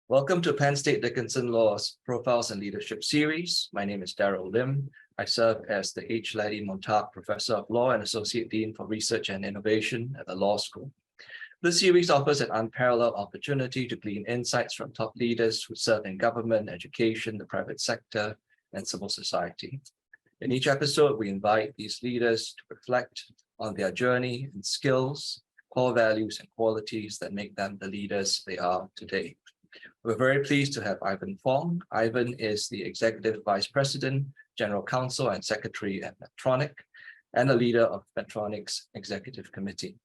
Welcome to Penn State Dickinson Law's Profiles and Leadership series. My name is Daryl Lim. I serve as the H. Laddie Montag Professor of Law and Associate Dean for Research and Innovation at the Law School. This series offers an unparalleled opportunity to glean insights from top leaders who serve in government, education, the private sector, and civil society. In each episode, we invite these leaders to reflect on their journey and skills, core values, and qualities that make them the leaders they are today. We're very pleased to have Ivan Fong. Ivan is the Executive Vice President, General Counsel, and Secretary at Medtronic, and a leader of Medtronic's Executive Committee.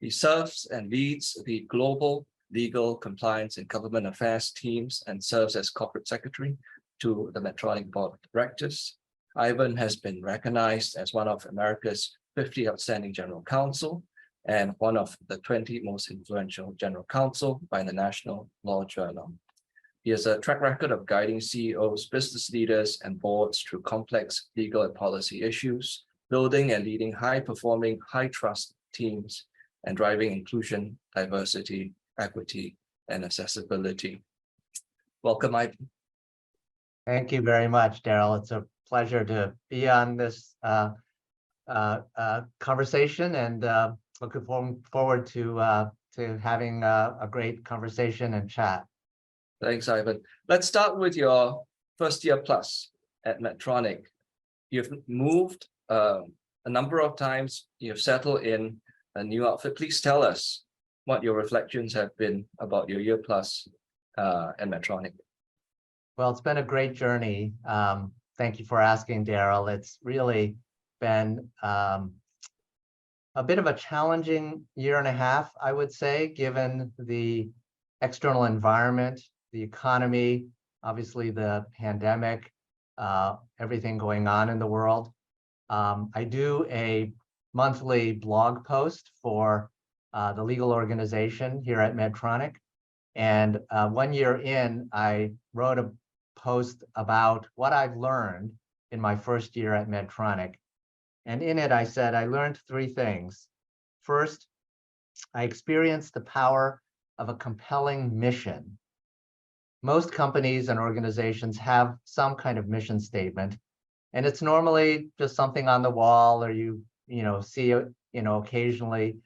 He serves and leads the global legal, compliance, and government affairs teams and serves as Corporate Secretary to the Medtronic Board of Directors. Ivan has been recognized as one of America's 50 Outstanding General Counsel and one of the 20 Most Influential General Counsel by the National Law Journal. He has a track record of guiding CEOs, business leaders, and boards through complex legal and policy issues, building and leading high-performing, high-trust teams, and driving inclusion, diversity, equity, and accessibility. Welcome, Ivan. Thank you very much, Daryl. It's a pleasure to be on this conversation, and looking forward to having a great conversation and chat. Thanks, Ivan. Let's start with your first year plus at Medtronic. You've moved a number of times. You've settled in a new outfit. Please tell us what your reflections have been about your year plus at Medtronic. Well, it's been a great journey. Thank you for asking, Daryl. It's really been a bit of a challenging year and a half, I would say, given the external environment, the economy, obviously the pandemic, everything going on in the world. I do a monthly blog post for the legal organization here at Medtronic. And 1 year in, I wrote a post about what I've learned in my first year at Medtronic. And in it, I said, I learned three things. First, I experienced the power of a compelling mission. Most companies and organizations have some kind of mission statement, and it's normally just something on the wall, or you see it occasionally.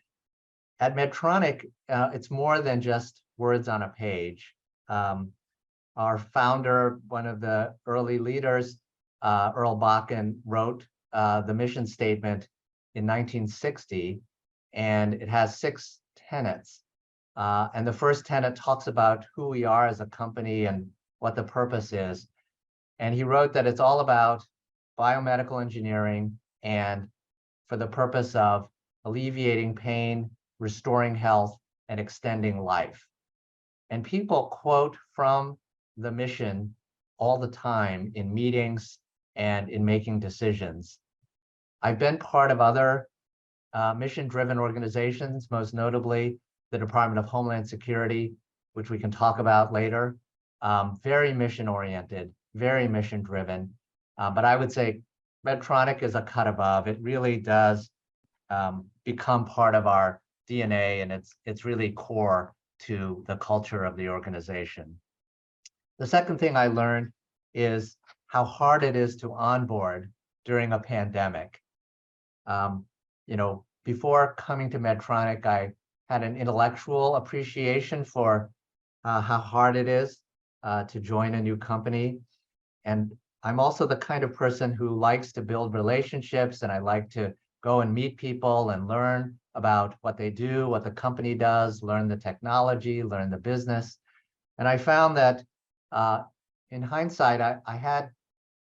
At Medtronic, it's more than just words on a page. Our founder, one of the early leaders, Earl Bakken, wrote the mission statement in 1960, and it has 6 tenets. And the first tenet talks about who we are as a company and what the purpose is. And he wrote that it's all about biomedical engineering and for the purpose of alleviating pain, restoring health, and extending life. And people quote from the mission all the time in meetings and in making decisions. I've been part of other mission-driven organizations, most notably the Department of Homeland Security, which we can talk about later. Very mission-oriented, very mission-driven. But I would say Medtronic is a cut above. It really does become part of our DNA, and it's really core to the culture of the organization. The second thing I learned is how hard it is to onboard during a pandemic. Before coming to Medtronic, I had an intellectual appreciation for how hard it is to join a new company. And I'm also the kind of person who likes to build relationships, and I like to go and meet people and learn about what they do, what the company does, learn the technology, learn the business. And I found that in hindsight, I had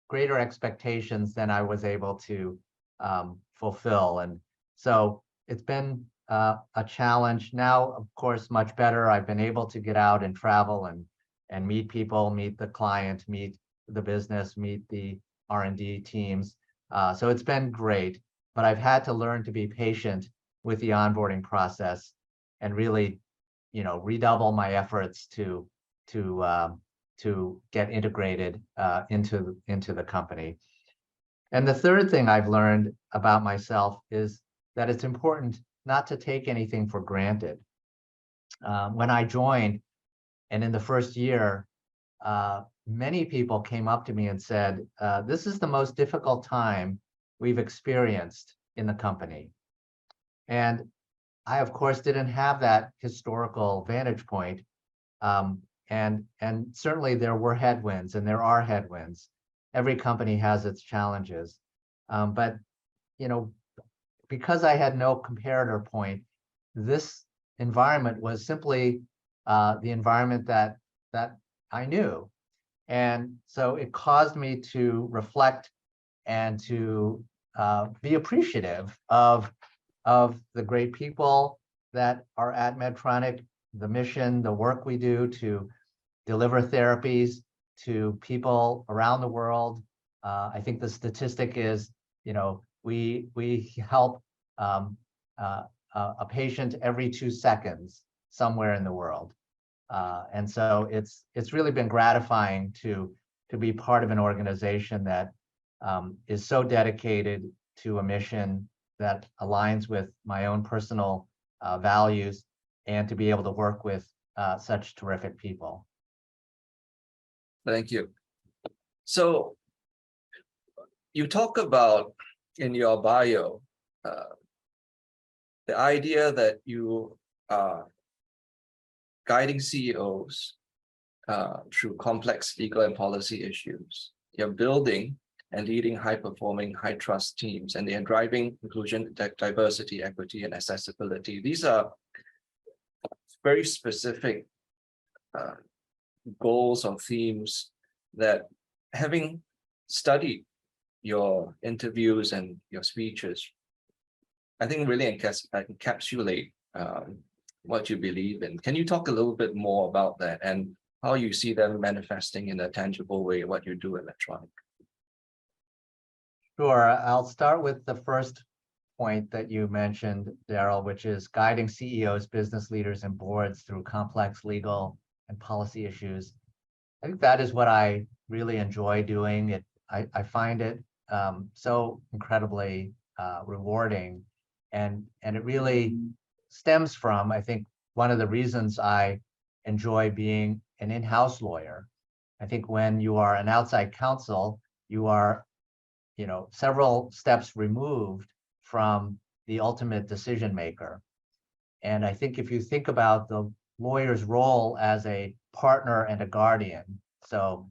greater expectations than I was able to fulfill. And so it's been a challenge. Now, of course, much better. I've been able to get out and travel and meet people, meet the client, meet the business, meet the R&D teams. So it's been great, but I've had to learn to be patient with the onboarding process and really, redouble my efforts to get integrated into the company. And the third thing I've learned about myself is that it's important not to take anything for granted. When I joined, And in the first year, many people came up to me and said, this is the most difficult time we've experienced in the company. And I, of course, didn't have that historical vantage point. And certainly there were headwinds, and there are headwinds. Every company has its challenges. But, because I had no comparator point, this environment was simply the environment that I knew. And so it caused me to reflect and to be appreciative of the great people that are at Medtronic, the mission, the work we do to deliver therapies to people around the world. I think the statistic is, we help a patient every 2 seconds somewhere in the world. And so it's really been gratifying to be part of an organization that is so dedicated to a mission that aligns with my own personal values, and to be able to work with such terrific people. Thank you. So you talk about in your bio the idea that you are guiding CEOs through complex legal and policy issues. You're building and leading high-performing, high-trust teams, and they're driving inclusion, diversity, equity, and accessibility. These are very specific goals or themes that, having studied your interviews and your speeches, I think really encapsulate what you believe in. Can you talk a little bit more about that and how you see them manifesting in a tangible way, what you do at Medtronic? Sure. I'll start with the first point that you mentioned, Daryl, which is guiding CEOs, business leaders, and boards through complex legal and policy issues. I think that is what I really enjoy doing. I find it so incredibly rewarding, and it really stems from, I think, one of the reasons I enjoy being an in-house lawyer. I think when you are an outside counsel, you are several steps removed from the ultimate decision maker. And I think if you think about the lawyer's role as a partner and a guardian, so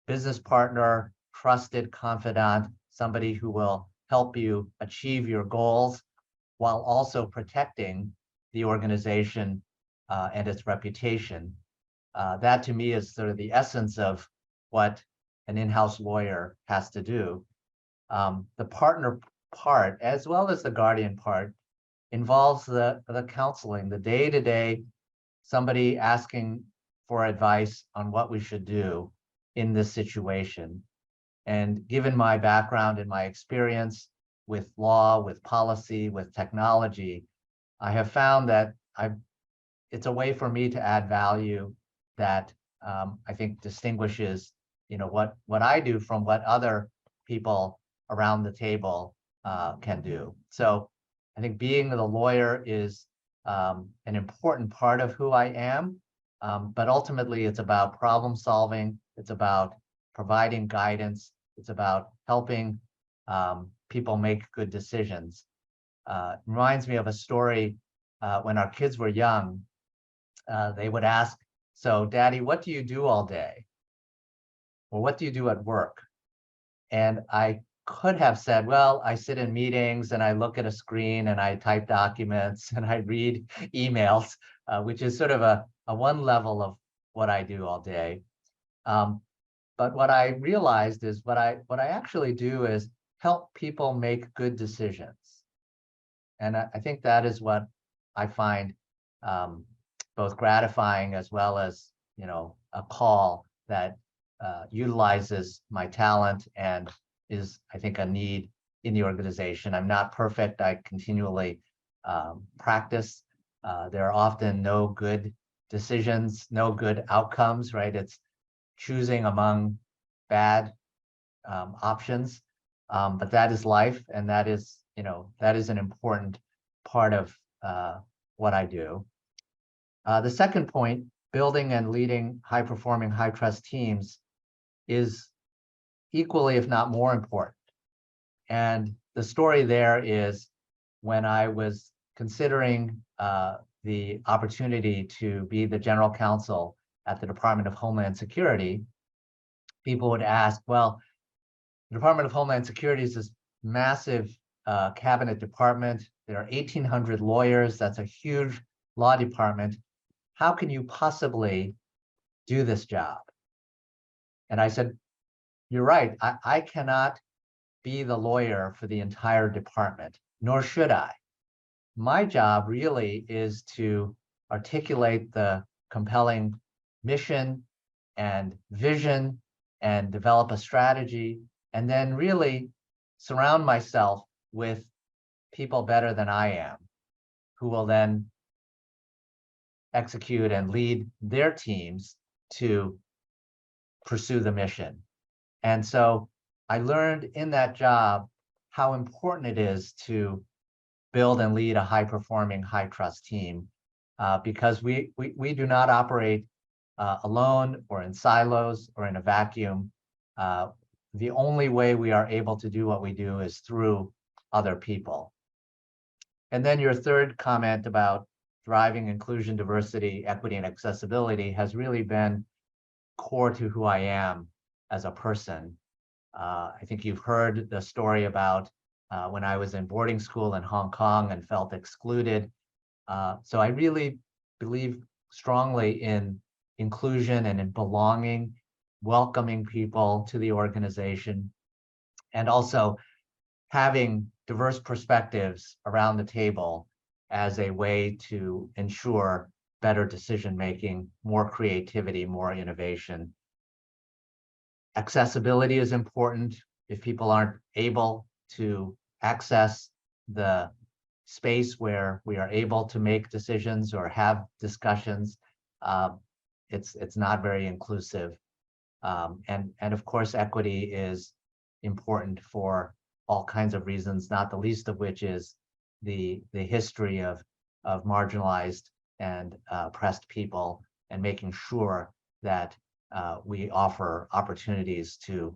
business partner, trusted confidant, somebody who will help you achieve your goals while also protecting the organization and its reputation. That to me is sort of the essence of what an in-house lawyer has to do. The partner part, as well as the guardian part, involves the counseling, the day-to-day, somebody asking for advice on what we should do in this situation. And given my background and my experience with law, with policy, with technology, I have found that it's a way for me to add value that I think distinguishes what I do from what other people around the table can do. So I think being the lawyer is an important part of who I am, but ultimately it's about problem solving, it's about providing guidance, it's about helping people make good decisions. It reminds me of a story when our kids were young. They would ask, "So Daddy, what do you do all day?" Or "What do you do at work?" And I could have said, "Well, I sit in meetings and I look at a screen and I type documents and I read emails," which is sort of a one level of what I do all day. But what I realized is what I actually do is help people make good decisions. And I think that is what I find both gratifying as well as a call that utilizes my talent and is, I think, a need in the organization. I'm not perfect. I continually practice. There are often no good decisions, no good outcomes, right? It's choosing among bad options, but that is life, and that is an important part of what I do. The second point, building and leading high-performing, high-trust teams is equally, if not more important. And the story there is when I was considering the opportunity to be the general counsel at the Department of Homeland Security, people would ask, well, the Department of Homeland Security is this massive cabinet department. There are 1,800 lawyers. That's a huge law department. How can you possibly do this job? And I said, you're right. I cannot be the lawyer for the entire department, nor should I. My job really is to articulate the compelling mission and vision and develop a strategy, and then really surround myself with people better than I am, who will then execute and lead their teams to pursue the mission. And so I learned in that job how important it is to build and lead a high-performing, high-trust team, because we do not operate alone or in silos or in a vacuum. The only way we are able to do what we do is through other people. And then your third comment about driving inclusion, diversity, equity, and accessibility has really been core to who I am as a person. I think you've heard the story about when I was in boarding school in Hong Kong and felt excluded. So I really believe strongly in inclusion and in belonging, welcoming people to the organization, and also having diverse perspectives around the table as a way to ensure better decision-making, more creativity, more innovation. Accessibility is important. If people aren't able to access the space where we are able to make decisions or have discussions, it's not very inclusive. And of course, equity is important for all kinds of reasons, not the least of which is the history of marginalized and oppressed people, and making sure that we offer opportunities to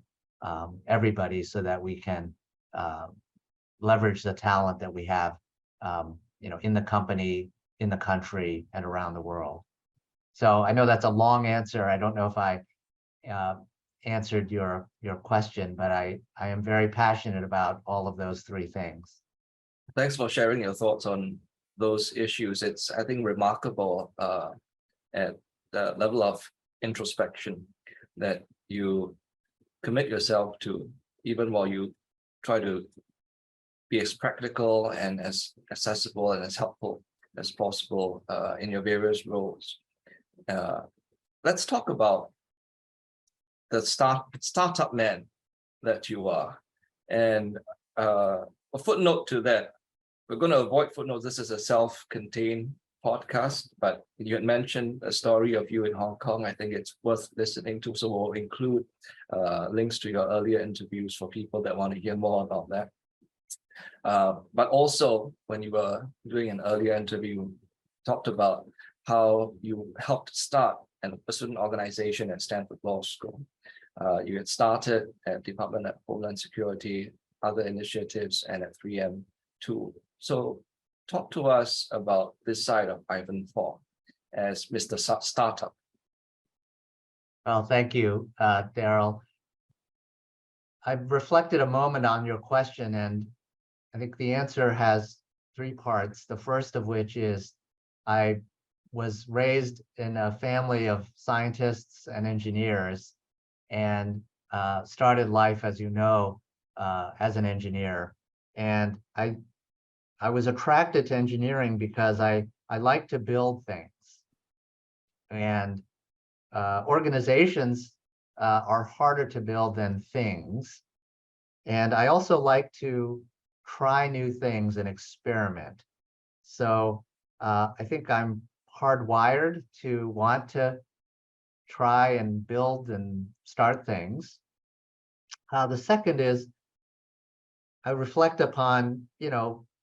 everybody so that we can leverage the talent that we have in the company, in the country, and around the world. So I know that's a long answer. I don't know if I answered your question, but I am very passionate about all of those three things. Thanks for sharing your thoughts on those issues. It's, I think, remarkable at the level of introspection that you commit yourself to, even while you try to be as practical and as accessible and as helpful as possible in your various roles. Let's talk about the startup man that you are. And a footnote to that, we're going to avoid footnotes. This is a self-contained podcast, but you had mentioned a story of you in Hong Kong. I think it's worth listening to. So we'll include links to your earlier interviews for people that want to hear more about that. But also, when you were doing an earlier interview, you talked about how you helped start a certain organization at Stanford Law School. You had started at Department of Homeland Security, other initiatives, and at 3M too. So talk to us about this side of Ivan Fong as Mr. Startup. Well, thank you, Daryl. I've reflected a moment on your question, and I think the answer has three parts. The first of which is I was raised in a family of scientists and engineers, and started life, as you know, as an engineer. And I was attracted to engineering because I like to build things. And organizations are harder to build than things. And I also like to try new things and experiment. So I think I'm hardwired to want to try and build and start things. The second is I reflect upon,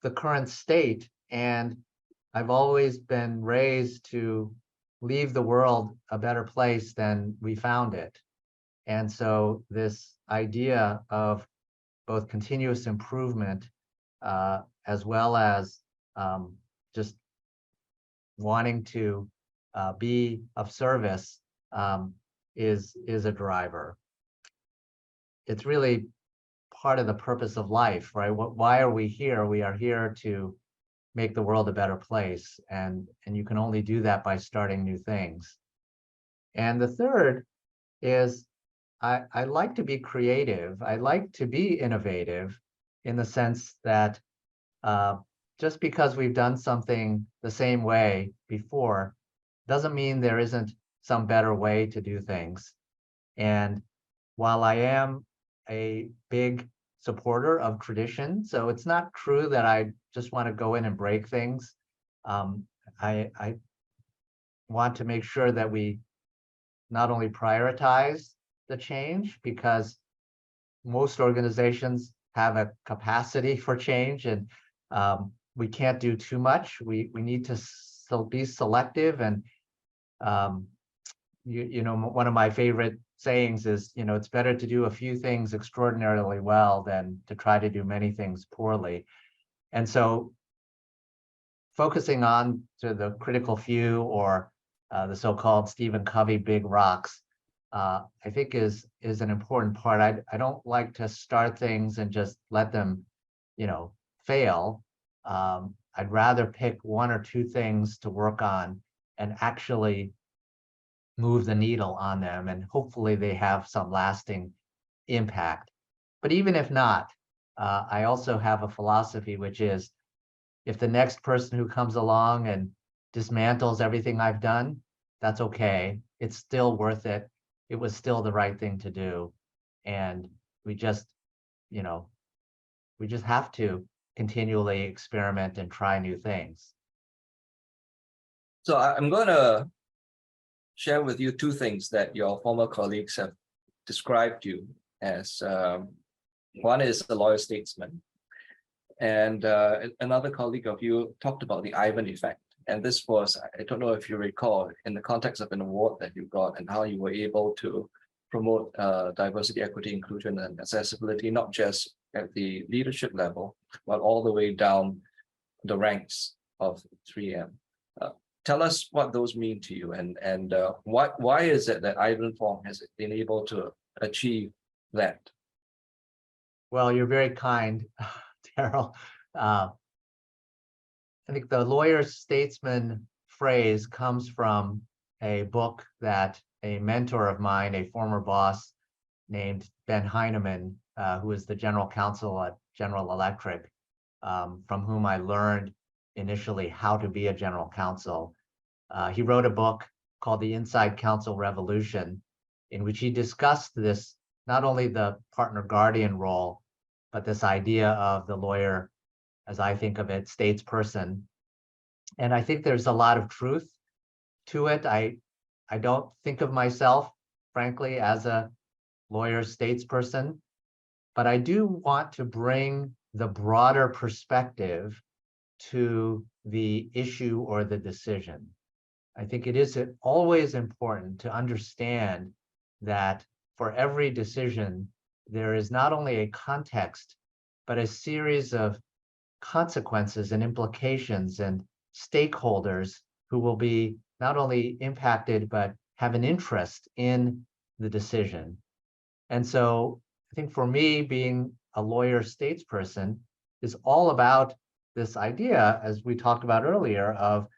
the current state, and I've always been raised to leave the world a better place than we found it. And so this idea of both continuous improvement as well as just wanting to be of service is a driver. It's really part of the purpose of life, right? Why are we here? We are here to make the world a better place, and you can only do that by starting new things. And the third is I like to be creative. I like to be innovative in the sense that just because we've done something the same way before doesn't mean there isn't some better way to do things. And while I am a big supporter of tradition, so it's not true that I just want to go in and break things. I want to make sure that we not only prioritize the change, because most organizations have a capacity for change, and we can't do too much. We need to be selective. And you know, one of my favorite sayings is, you know, it's better to do a few things extraordinarily well than to try to do many things poorly. And so focusing on to the critical few, or the so-called Stephen Covey big rocks, I think is an important part. I don't like to start things and just let them, you know, fail. I'd rather pick one or two things to work on and actually move the needle on them, and hopefully they have some lasting impact. But even if not, I also have a philosophy, which is if the next person who comes along and dismantles everything I've done, that's okay. It's still worth it. It was still the right thing to do. And we just, you know, we just have to continually experiment and try new things. So I'm going to share with you two things that your former colleagues have described you as. One is a lawyer statesman, and another colleague of you talked about the Ivan effect. And this was, I don't know if you recall, in the context of an award that you got and how you were able to promote diversity, equity, inclusion, and accessibility, not just at the leadership level, but all the way down the ranks of 3M. Tell us what those mean to you, and why is it that Ivan Fong has been able to achieve that? Well, you're very kind, Daryl. I think the lawyer statesman phrase comes from a book that a mentor of mine, a former boss named Ben Heineman, who is the general counsel at General Electric, from whom I learned initially how to be a general counsel. He wrote a book called The Inside Counsel Revolution, in which he discussed this, not only the partner guardian role, but this idea of the lawyer, as I think of it, statesperson. And I think there's a lot of truth to it. I don't think of myself, frankly, as a lawyer statesperson, but I do want to bring the broader perspective to the issue or the decision. I think it is always important to understand that for every decision, there is not only a context, but a series of consequences and implications and stakeholders who will be not only impacted, but have an interest in the decision. And so I think for me, being a lawyer statesperson is all about this idea, as we talked about earlier, of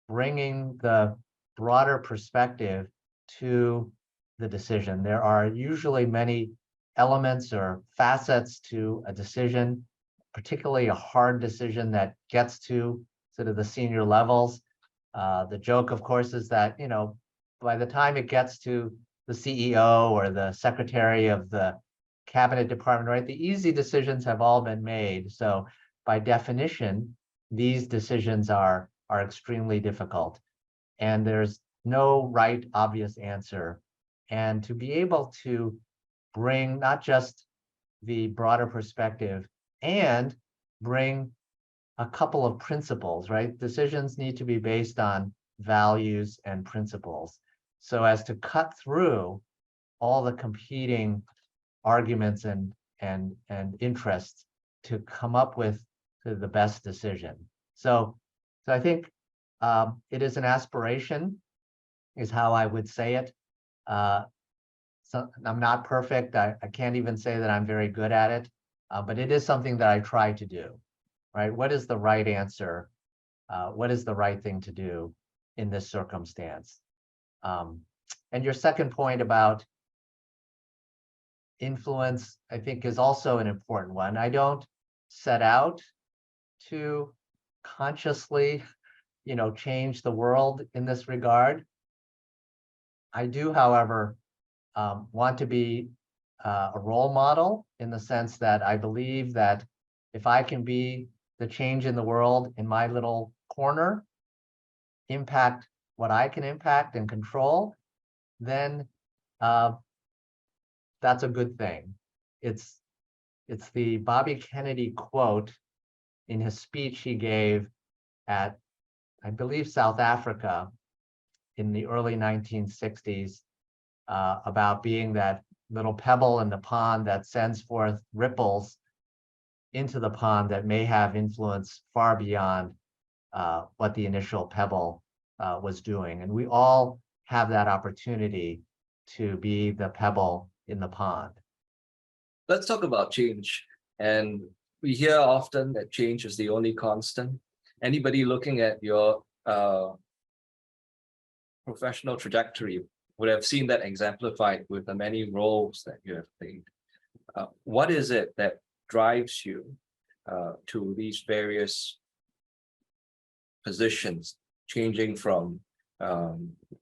bringing the broader perspective to the decision. There are usually many elements or facets to a decision, particularly a hard decision that gets to sort of the senior levels. The joke, of course, is that, you know, by the time it gets to the CEO or the secretary of the cabinet department, right, the easy decisions have all been made. So by definition, these decisions are extremely difficult, and there's no right obvious answer. And to be able to bring not just the broader perspective and bring a couple of principles, right? Decisions need to be based on values and principles, so as to cut through all the competing arguments and interests to come up with the best decision. So I think it is an aspiration, is how I would say it. So I'm not perfect. I can't even say that I'm very good at it, but it is something that I try to do, right? What is the right answer? What is the right thing to do in this circumstance? And your second point about influence, I think, is also an important one. I don't set out to consciously, change the world in this regard. I do, however, want to be a role model, in the sense that I believe that if I can be the change in the world in my little corner, impact what I can impact and control, then that's a good thing. It's the Bobby Kennedy quote in his speech he gave at, I believe, South Africa in the early 1960s, about being that little pebble in the pond that sends forth ripples into the pond that may have influence far beyond what the initial pebble was doing. And we all have that opportunity to be the pebble in the pond. Let's talk about change. And we hear often that change is the only constant. Anybody looking at your professional trajectory would have seen that exemplified with the many roles that you have played. What is it that drives you to these various positions, changing from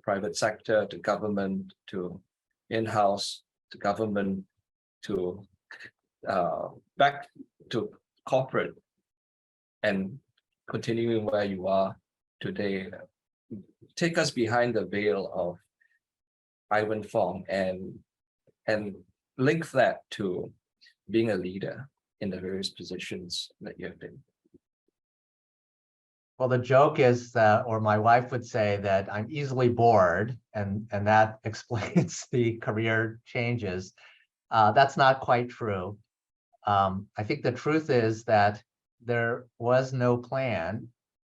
private sector to government to in-house to government to back to corporate, and continuing where you are today? Take us behind the veil of Ivan Fong and link that to being a leader in the various positions that you have been. Well, the joke is, or my wife would say, that I'm easily bored, and that explains the career changes. That's not quite true. I think the truth is that there was no plan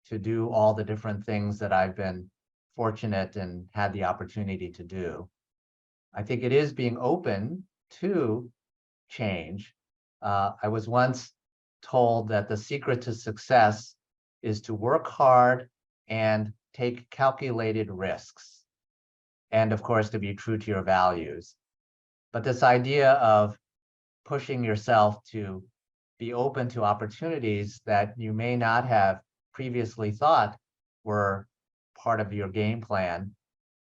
to do all the different things that I've been fortunate and had the opportunity to do. I think it is being open to change. I was once told that the secret to success is to work hard and take calculated risks, and of course to be true to your values. But this idea of pushing yourself to be open to opportunities that you may not have previously thought were part of your game plan,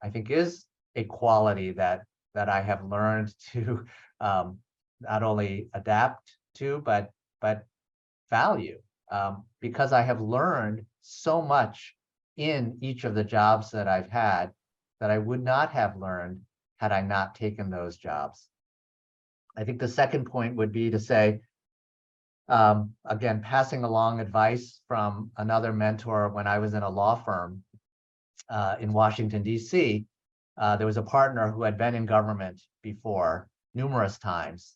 I think is a quality that I have learned to not only adapt to, but value, because I have learned so much in each of the jobs that I've had that I would not have learned had I not taken those jobs. I think the second point would be to say, again, passing along advice from another mentor. When I was in a law firm in Washington, D.C., there was a partner who had been in government before numerous times.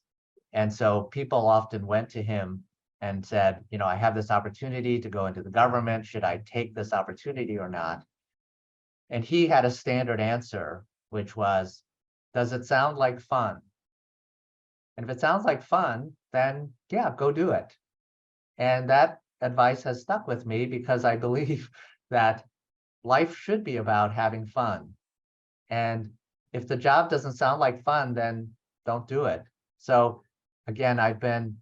And so people often went to him and said, I have this opportunity to go into the government. Should I take this opportunity or not? And he had a standard answer, which was, does it sound like fun? And if it sounds like fun, then yeah, go do it. And that advice has stuck with me, because I believe that life should be about having fun. And if the job doesn't sound like fun, then don't do it. So again, I've been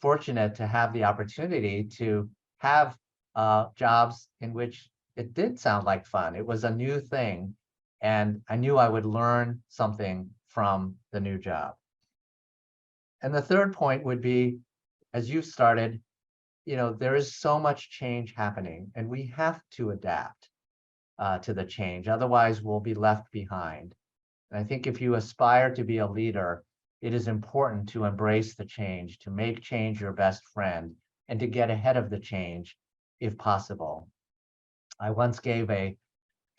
fortunate to have the opportunity to have jobs in which it did sound like fun. It was a new thing, and I knew I would learn something from the new job. And the third point would be, as you started, there is so much change happening, and we have to adapt to the change. Otherwise, we'll be left behind. And I think if you aspire to be a leader, it is important to embrace the change, to make change your best friend, and to get ahead of the change if possible. I once gave a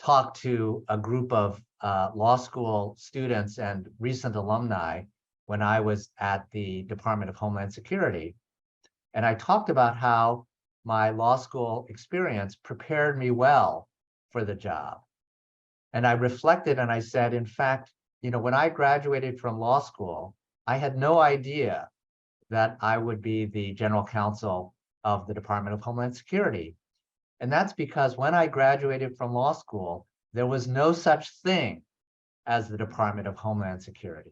talked to a group of law school students and recent alumni when I was at the Department of Homeland Security. And I talked about how my law school experience prepared me well for the job. And I reflected and I said, in fact, when I graduated from law school, I had no idea that I would be the general counsel of the Department of Homeland Security. And that's because when I graduated from law school, there was no such thing as the Department of Homeland Security.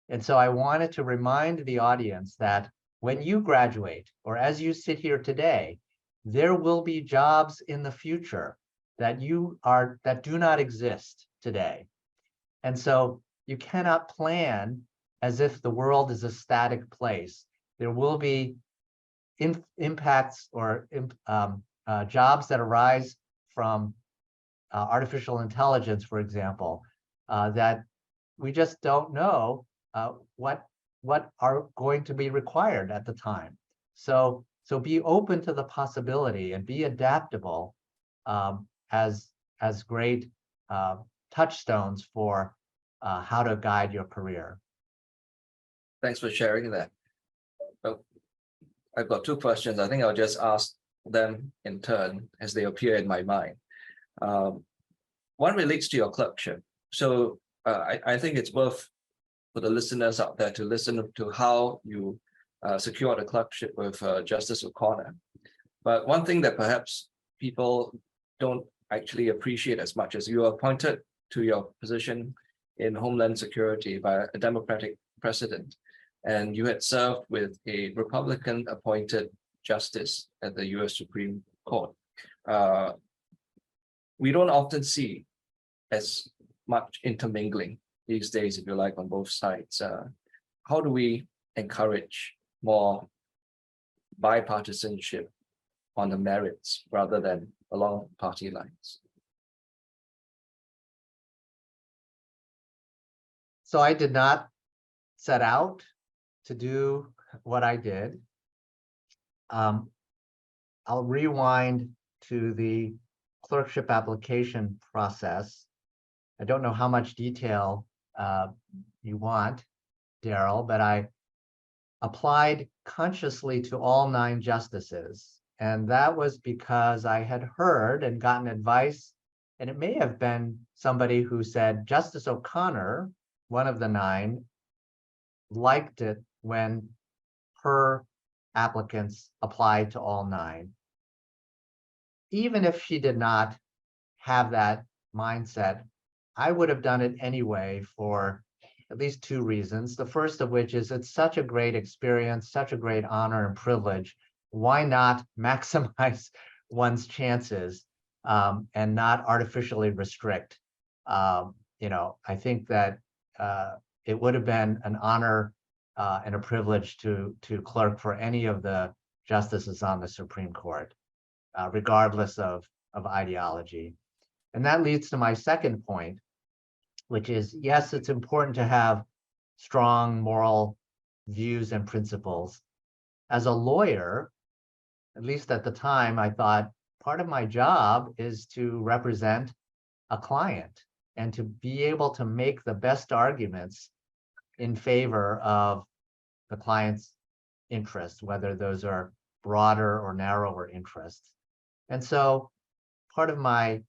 And so I wanted to remind the audience that when you graduate, or as you sit here today, there will be jobs in the future that do not exist today. And so you cannot plan as if the world is a static place. There will be impacts or jobs that arise from artificial intelligence, for example, that we just don't know what are going to be required at the time. So be open to the possibility and be adaptable as great touchstones for how to guide your career. Thanks for sharing that. Well, I've got two questions. I think I'll just ask them in turn as they appear in my mind. One relates to your clerkship. So I think it's worth for the listeners out there to listen to how you secured a clerkship with Justice O'Connor. But one thing that perhaps people don't actually appreciate as much as you were appointed to your position in Homeland Security by a Democratic president, and you had served with a Republican appointed justice at the US Supreme Court. We don't often see as much intermingling these days, if you like, on both sides. How do we encourage more bipartisanship on the merits rather than along party lines? So I did not set out to do what I did. I'll rewind to the clerkship application process. I don't know how much detail you want, Daryl, but I applied consciously to all 9 justices. And that was because I had heard and gotten advice, and it may have been somebody who said Justice O'Connor, one of the 9, liked it when her applicants applied to all 9. Even if she did not have that mindset, I would have done it anyway for at least 2 reasons. The first of which is it's such a great experience, such a great honor and privilege. Why not maximize one's chances and not artificially restrict? I think that it would have been an honor and a privilege to clerk for any of the justices on the Supreme Court, regardless of ideology. And that leads to my second point, which is, yes, it's important to have strong moral views and principles. As a lawyer, at least at the time, I thought part of my job is to represent a client and to be able to make the best arguments in favor of the client's interests, whether those are broader or narrower interests. And so part of my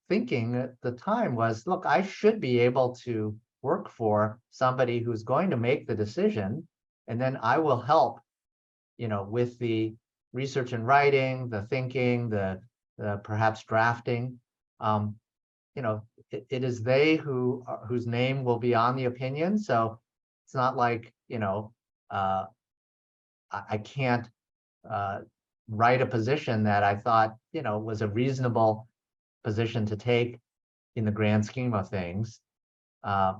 thinking at the time was, look, I should be able to work for somebody who's going to make the decision, and then I will help, with the research and writing, the thinking, the perhaps drafting. It is they whose name will be on the opinion. So it's not like, I can't write a position that I thought, was a reasonable position to take in the grand scheme of things,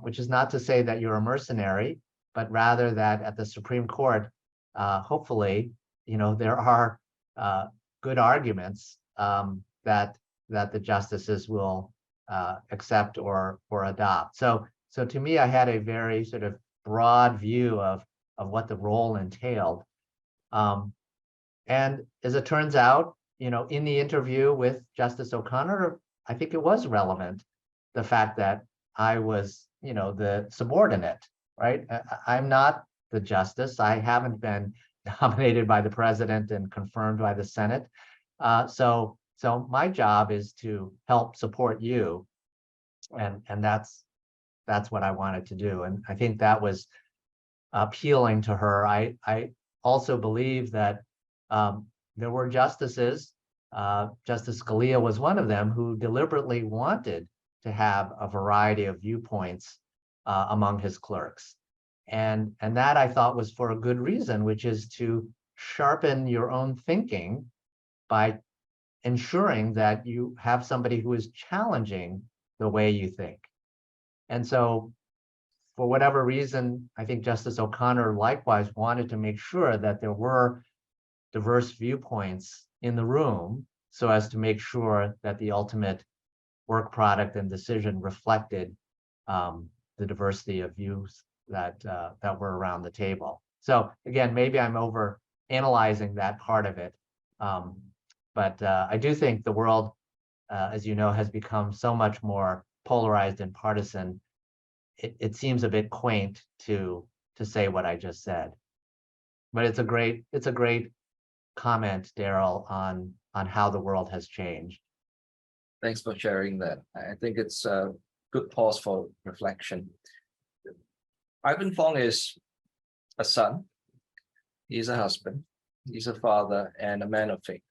which is not to say that you're a mercenary, but rather that at the Supreme Court, hopefully, there are good arguments that the justices will accept or adopt. So to me, I had a very sort of broad view of what the role entailed. And as it turns out, in the interview with Justice O'Connor, I think it was relevant, the fact that I was, the subordinate, right? I'm not the justice. I haven't been nominated by the president and confirmed by the Senate. So my job is to help support you, and that's what I wanted to do. And I think that was appealing to her. I also believe that there were justices, Justice Scalia was one of them, who deliberately wanted to have a variety of viewpoints among his clerks. And that I thought was for a good reason, which is to sharpen your own thinking by ensuring that you have somebody who is challenging the way you think. And so for whatever reason, I think Justice O'Connor likewise wanted to make sure that there were diverse viewpoints in the room so as to make sure that the ultimate work product and decision reflected the diversity of views that were around the table. So again, maybe I'm over analyzing that part of it. But I do think the world, as you know, has become so much more polarized and partisan. It seems a bit quaint to say what I just said. But it's a great comment, Daryl, on how the world has changed. Thanks for sharing that. I think it's a good pause for reflection. Ivan Fong is a son, he's a husband, he's a father, and a man of faith.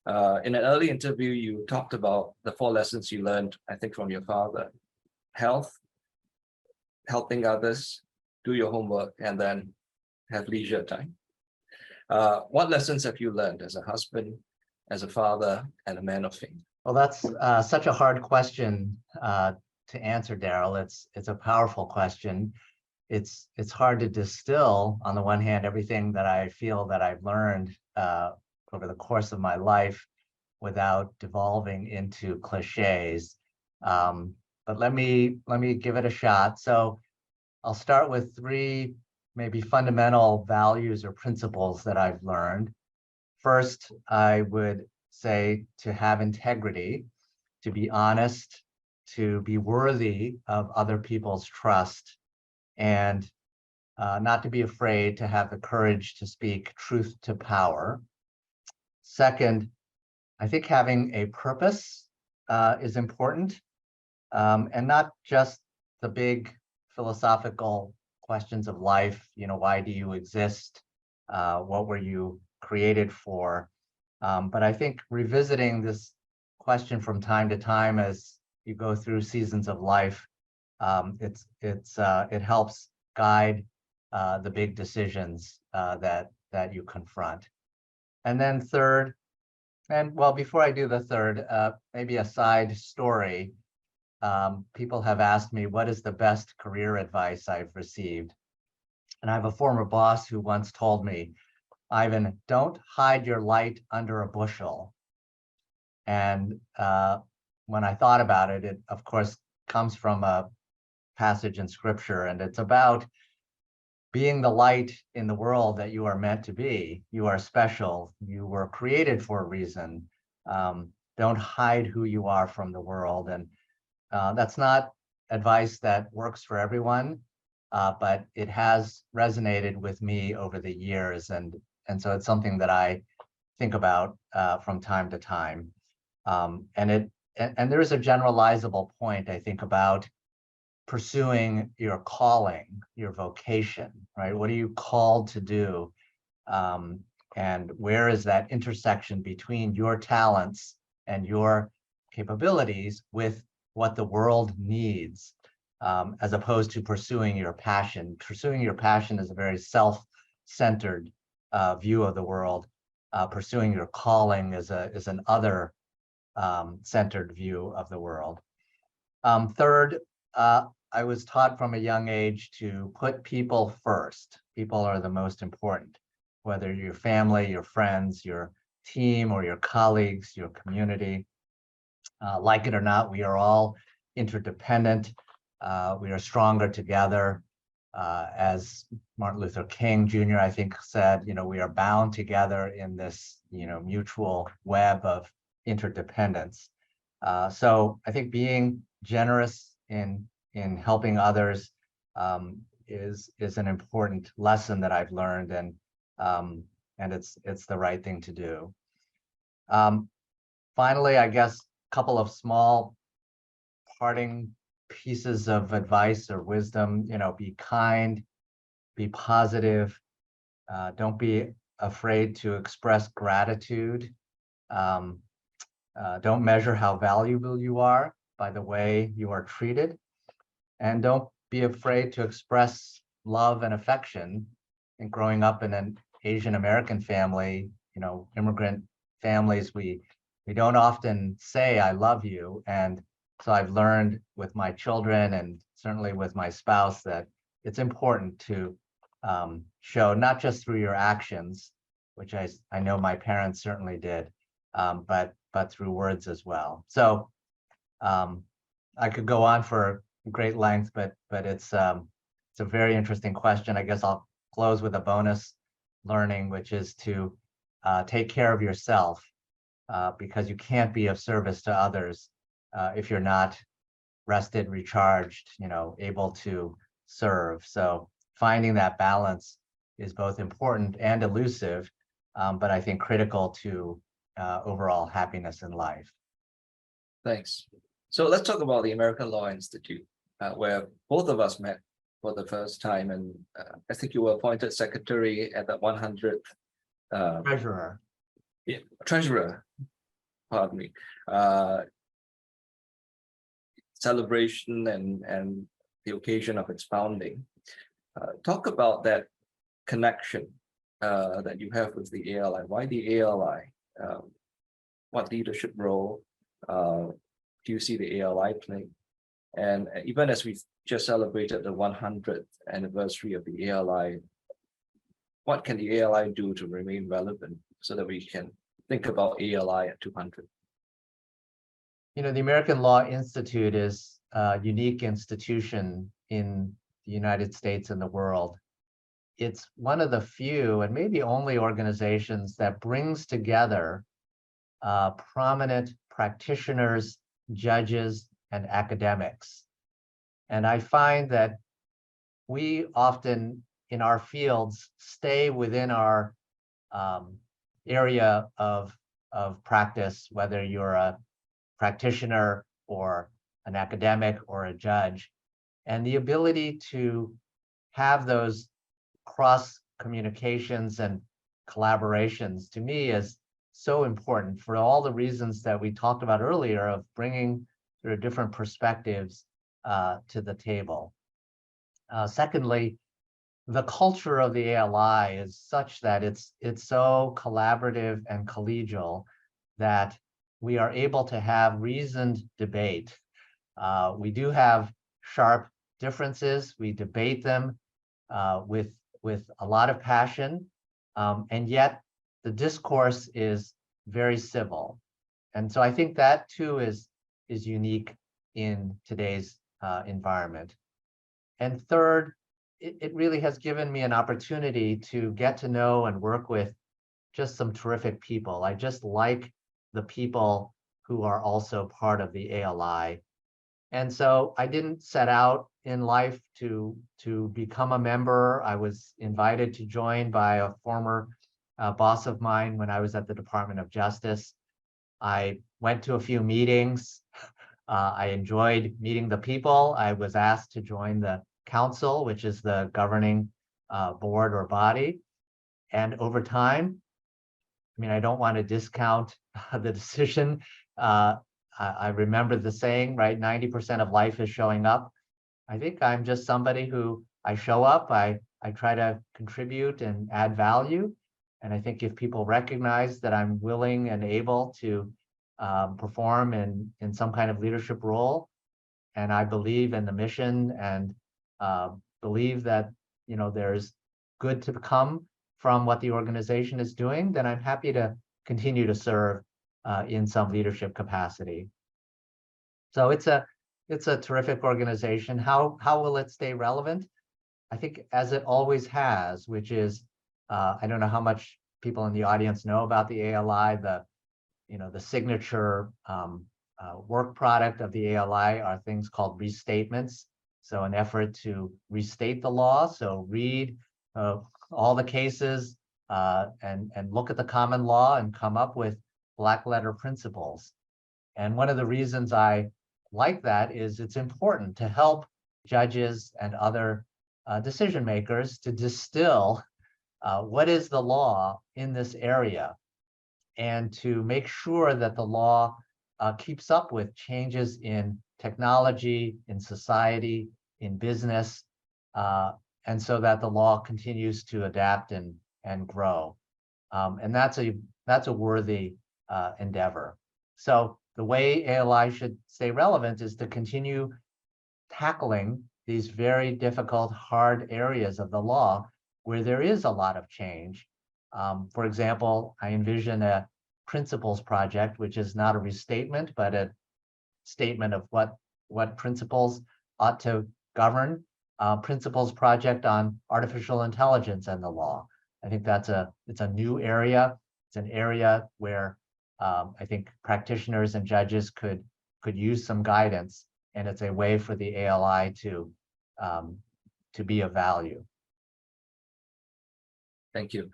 In an early interview, you talked about the 4 lessons you learned, I think, from your father: health, helping others, do your homework, and then have leisure time. What lessons have you learned as a husband, as a father, and a man of faith? Well, that's such a hard question to answer, Daryl. It's a powerful question. It's hard to distill, on the one hand, everything that I feel that I've learned over the course of my life without devolving into cliches. But let me give it a shot. So I'll start with 3 maybe fundamental values or principles that I've learned. First, I would say to have integrity, to be honest, to be worthy of other people's trust, and not to be afraid to have the courage to speak truth to power. Second, I think having a purpose is important, and not just the big philosophical questions of life. Why do you exist? What were you created for? But I think revisiting this question from time to time as you go through seasons of life, it helps guide the big decisions that you confront. And then third, and well, before I do the third, maybe a side story. People have asked me, what is the best career advice I've received? And I have a former boss who once told me, Ivan, don't hide your light under a bushel. And when I thought about it, it of course comes from a passage in scripture, and it's about being the light in the world that you are meant to be. You are special. You were created for a reason. Don't hide who you are from the world. And that's not advice that works for everyone, but it has resonated with me over the years. And so it's something that I think about from time to time. And there is a generalizable point, I think, about pursuing your calling, your vocation, right? What are you called to do? And where is that intersection between your talents and your capabilities with what the world needs, as opposed to pursuing your passion? Pursuing your passion is a very self-centered view of the world. Pursuing your calling is an other centered view of the world. Third, I was taught from a young age to put people first. People are the most important, whether your family, your friends, your team, or your colleagues, your community. Like it or not, we are all interdependent. We are stronger together. As Martin Luther King Jr., I think, said, we are bound together in this, mutual web of interdependence. So I think being generous in helping others is an important lesson that I've learned, and it's the right thing to do. Finally, I guess a couple of small parting pieces of advice or wisdom. Be kind, be positive, don't be afraid to express gratitude. Don't measure how valuable you are by the way you are treated, and don't be afraid to express love and affection. And growing up in an Asian American family, immigrant families, we don't often say I love you. And so I've learned with my children and certainly with my spouse that it's important to show, not just through your actions, which I know my parents certainly did, but through words as well. So I could go on for great length, but it's a very interesting question. I guess I'll close with a bonus learning, which is to take care of yourself, because you can't be of service to others if you're not rested, recharged, able to serve. So finding that balance is both important and elusive, but I think critical to overall happiness in life. Thanks. So let's talk about the American Law Institute, where both of us met for the first time. And I think you were appointed secretary at the 100th. Treasurer. Yeah, treasurer, pardon me. Celebration and the occasion of its founding. Talk about that connection that you have with the ALI. Why the ALI? What leadership role do you see the ALI playing? And even as we just celebrated the 100th anniversary of the ALI, what can the ALI do to remain relevant so that we can think about ALI at 200? The American Law Institute is a unique institution in the United States and the world. It's one of the few and maybe only organizations that brings together prominent practitioners, judges, and academics. And I find that we often in our fields stay within our area of practice, whether you're a practitioner or an academic or a judge. And the ability to have those cross communications and collaborations, to me, is so important for all the reasons that we talked about earlier of bringing sort of different perspectives to the table. Secondly, the culture of the ALI is such that it's so collaborative and collegial that we are able to have reasoned debate. We do have sharp differences. We debate them with a lot of passion, and yet the discourse is very civil. And so I think that too is unique in today's environment. And third, it really has given me an opportunity to get to know and work with just some terrific people. I just like the people who are also part of the ALI. And so I didn't set out in life to become a member. I was invited to join by a former boss of mine when I was at the Department of Justice. I went to a few meetings. I enjoyed meeting the people. I was asked to join the council, which is the governing board or body. And over time, I don't want to discount the decision. I remember the saying, right? 90% of life is showing up. I think I'm just somebody who I show up, I try to contribute and add value. And I think if people recognize that I'm willing and able to perform in some kind of leadership role, and I believe in the mission and believe that there's good to come from what the organization is doing, then I'm happy to continue to serve in some leadership capacity. So it's a terrific organization. How will it stay relevant? I think as it always has, which is I don't know how much people in the audience know about the ALI, the signature work product of the ALI are things called restatements. So an effort to restate the law. So read all the cases and look at the common law and come up with black letter principles. And one of the reasons I like that is it's important to help judges and other decision makers to distill what is the law in this area and to make sure that the law keeps up with changes in technology, in society, in business, and so that the law continues to adapt and grow. And that's a worthy endeavor. So the way ALI should stay relevant is to continue tackling these very difficult, hard areas of the law where there is a lot of change. For example, I envision a principles project, which is not a restatement, but a statement of what principles ought to govern. Principles project on artificial intelligence and the law. I think it's a new area. It's an area where I think practitioners and judges could use some guidance, and it's a way for the ALI to be of value. Thank you.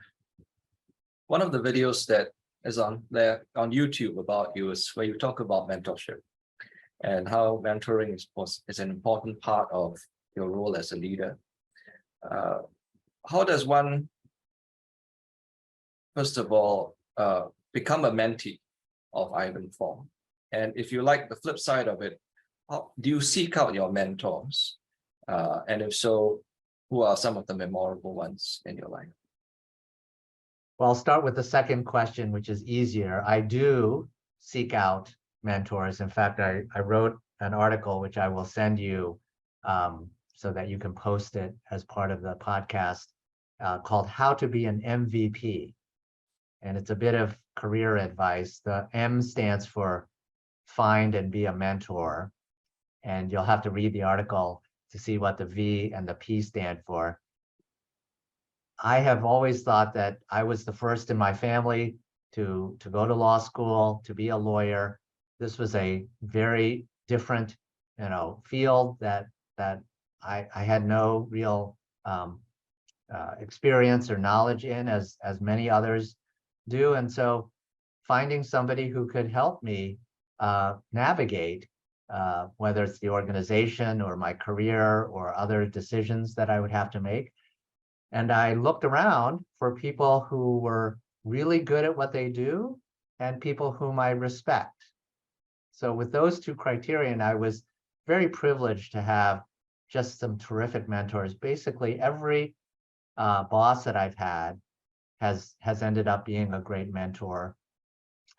One of the videos that is on YouTube about you is where you talk about mentorship and how mentoring is an important part of your role as a leader. How does one, first of all, become a mentee of Ivan Fong? And if you like the flip side of it, how do you seek out your mentors? And if so, who are some of the memorable ones in your life? Well, I'll start with the second question, which is easier. I do seek out mentors. In fact, I wrote an article, which I will send you so that you can post it as part of the podcast, called How to Be an MVP. And it's a bit of career advice. The M stands for find and be a mentor. And you'll have to read the article to see what the V and the P stand for. I have always thought that I was the first in my family to go to law school, to be a lawyer. This was a very different, field that I had no real experience or knowledge in, as many others do. And so finding somebody who could help me navigate, whether it's the organization or my career or other decisions that I would have to make. And I looked around for people who were really good at what they do and people whom I respect. So with those two criteria, I was very privileged to have just some terrific mentors. Basically, every boss that I've had has ended up being a great mentor.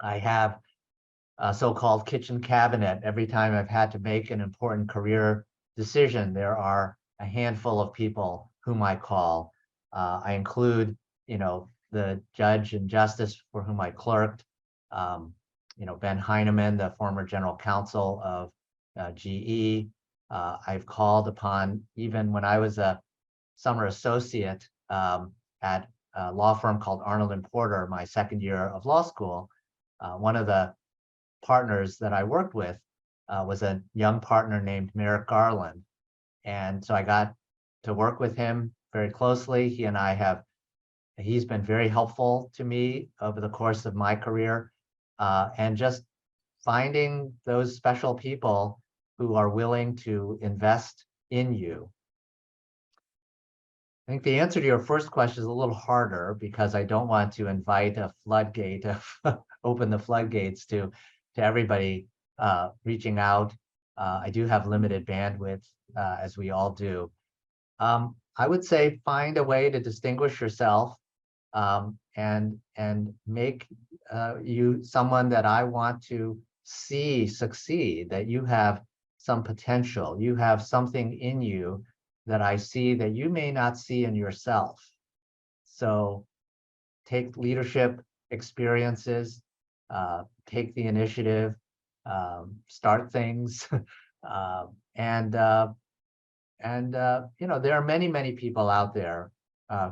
I have a so-called kitchen cabinet. Every time I've had to make an important career decision, there are a handful of people whom I call. I include, the judge and justice for whom I clerked, Ben Heineman, the former general counsel of GE. I've called upon, even when I was a summer associate at a law firm called Arnold & Porter, my second year of law school, one of the partners that I worked with was a young partner named Merrick Garland. And so I got to work with him very closely. He's been very helpful to me over the course of my career, and just finding those special people who are willing to invest in you. I think the answer to your first question is a little harder because I don't want to invite a floodgate, open the floodgates to everybody reaching out. I do have limited bandwidth, as we all do. I would say find a way to distinguish yourself and make you someone that I want to see succeed, that you have some potential, you have something in you that I see that you may not see in yourself. So take leadership experiences, take the initiative, start things, and there are many people out there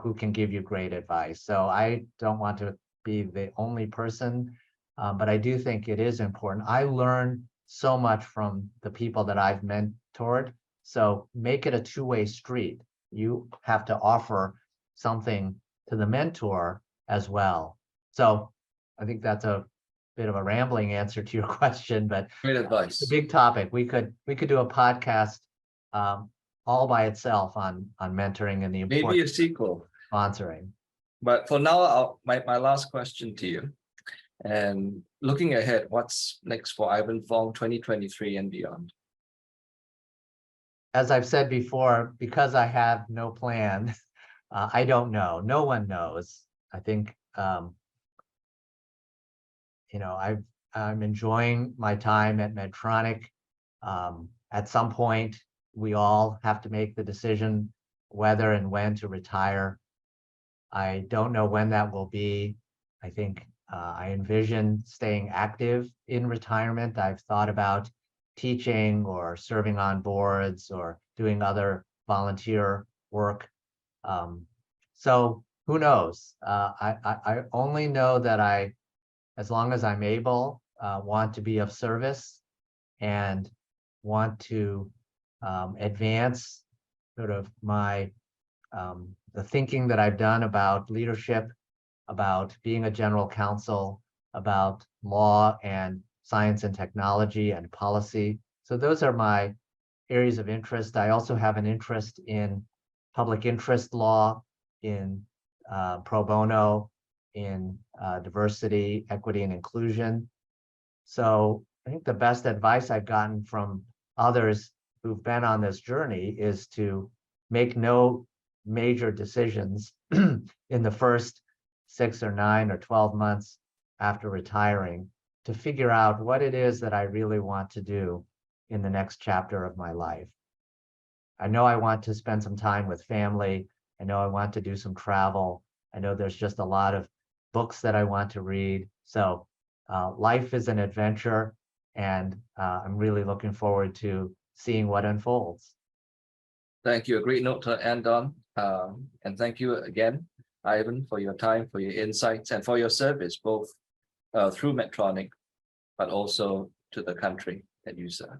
who can give you great advice. So I don't want to be the only person, but I do think it is important. I learn so much from the people that I've mentored. So make it a two-way street. You have to offer something to the mentor as well. So I think that's a bit of a rambling answer to your question, but Great it's advice. a big topic. We could do a podcast all by itself on mentoring and the Maybe a importance sequel. of sponsoring. But for now, my last question to you. And looking ahead, what's next for Ivan Fong 2023 and beyond? As I've said before, because I have no plan, I don't know. No one knows. I think, I'm enjoying my time at Medtronic. At some point, we all have to make the decision whether and when to retire. I don't know when that will be. I think I envision staying active in retirement. I've thought about teaching or serving on boards or doing other volunteer work. So who knows? I only know that as long as I'm able, want to be of service and want to advance sort of my the thinking that I've done about leadership, about being a general counsel, about law and science and technology and policy. So those are my areas of interest. I also have an interest in public interest law, in pro bono, in diversity, equity, and inclusion. So I think the best advice I've gotten from others who've been on this journey is to make no major decisions in the first 6 or 9 or 12 months after retiring, to figure out what it is that I really want to do in the next chapter of my life. I know I want to spend some time with family. I know I want to do some travel. I know there's just a lot of books that I want to read. So life is an adventure, and I'm really looking forward to seeing what unfolds. Thank you. A great note to end on. And thank you again, Ivan, for your time, for your insights, and for your service, both through Medtronic, but also to the country that you serve.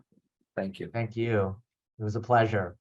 Thank you. Thank you. It was a pleasure.